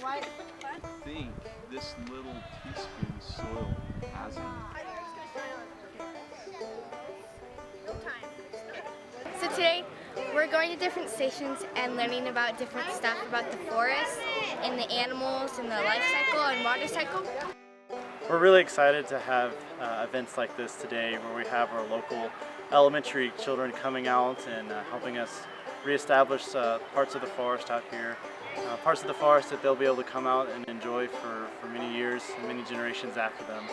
I think this little teaspoon of soil has it. So today we're going to different stations and learning about different stuff about the forest and the animals and the life cycle and water cycle. We're really excited to have events like this today where we have our local elementary children coming out and helping us reestablish parts of the forest out here. Parts of the forest that they'll be able to come out and enjoy for many years and many generations after them.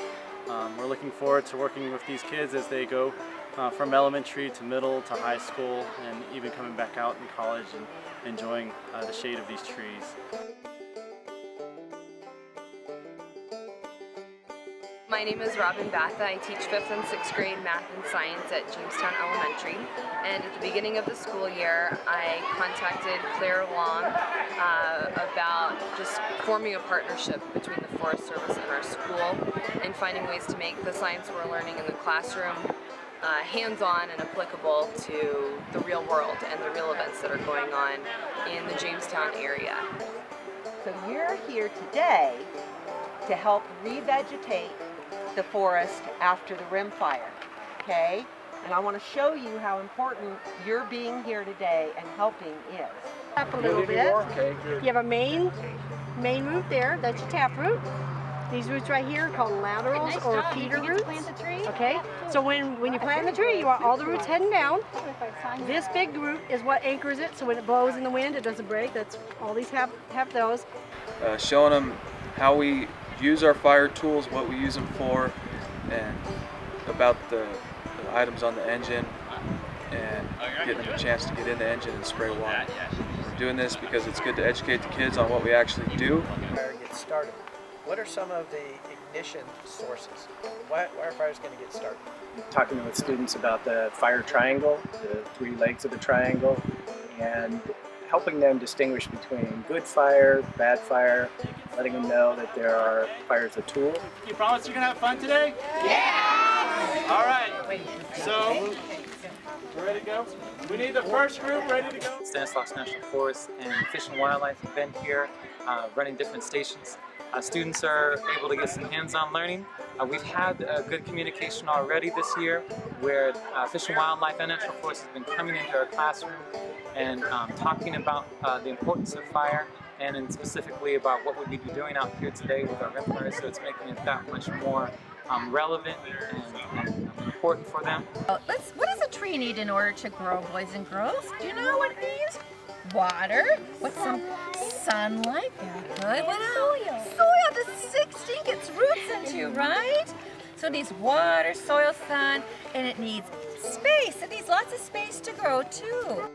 We're looking forward to working with these kids as they go from elementary to middle to high school and even coming back out in college and enjoying the shade of these trees. My name is Robin Batha. I teach 5th and 6th grade math and science at Jamestown Elementary. And at the beginning of the school year, I contacted Claire Long about just forming a partnership between the Forest Service and our school and finding ways to make the science we're learning in the classroom hands-on and applicable to the real world and the real events that are going on in the Jamestown area. So we're here today to help revegetate the forest after the rim fire, okay? And I want to show you how important your being here today and helping is. Up a little bit. Okay, good. You have a main root there, that's your taproot. These roots right here are called laterals or feeder roots. Okay, so when you plant the tree, you want all the roots heading down. This big root is what anchors it, so when it blows in the wind, it doesn't break. That's all these have those. Showing them how we use our fire tools, what we use them for, and about the items on the engine, and getting them a chance to get in the engine and spray water. We're doing this because it's good to educate the kids on what we actually do. Fire gets started. What are some of the ignition sources? Why are fires going to get started? Talking with students about the fire triangle, the 3 legs of the triangle, and helping them distinguish between good fire, bad fire, letting them know that fire is a tool. You promise you're going to have fun today? Yeah! All right, so we're ready to go? We need the first group ready to go. Stanislaus National Forest and Fish and Wildlife have been here running different stations. Students are able to get some hands-on learning. We've had good communication already this year where Fish and Wildlife and National Forest has been coming into our classroom and talking about the importance of fire and specifically about what we'd be doing out here today with our rim fires, so it's making it that much more relevant and important for them. What does a tree need in order to grow, boys and girls? Do you know what it needs? Water. What's some sunlight? Very good. What else? Soil to sink its roots into, right? So it needs water, soil, sun, and it needs space. It needs lots of space to grow too.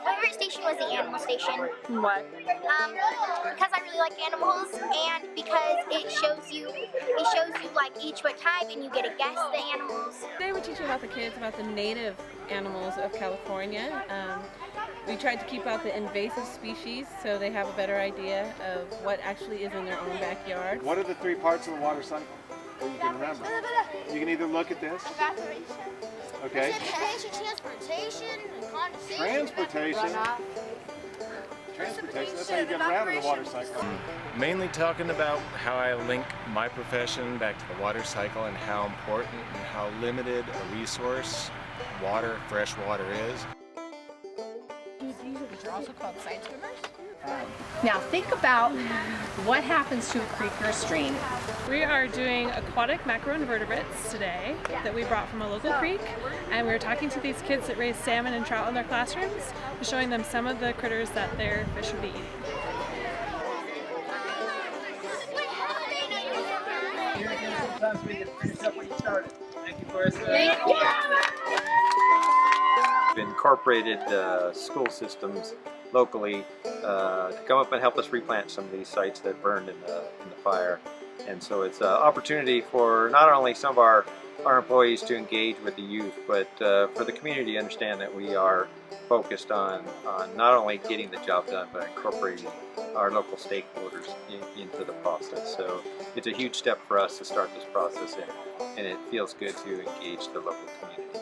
My favorite station was the animal station. What? Because I really like animals and because it shows you like each what type and you get to guess the animals. Today we're teaching about the kids about the native animals of California. We tried to keep out the invasive species so they have a better idea of what actually is in their own backyard. What are the 3 parts of the water cycle that you can remember? You can either look at this. Okay. Transportation, Transportation. Transportation, that's how you get around in the water cycle. Mainly talking about how I link my profession back to the water cycle and how important and how limited a resource water, fresh water is. These are also called side swimmers. Now think about what happens to a creek or a stream. We are doing aquatic macroinvertebrates today that we brought from a local creek, and we're talking to these kids that raise salmon and trout in their classrooms, showing them some of the critters that their fish would be eating. Sometimes we get finish up when you started. Thank you, Forrest. We've incorporated school systems locally to come up and help us replant some of these sites that burned in the fire. And so it's an opportunity for not only some of our employees to engage with the youth, but for the community to understand that we are focused on not only getting the job done, but incorporating our local stakeholders into the process. So it's a huge step for us to start this process, and it feels good to engage the local community.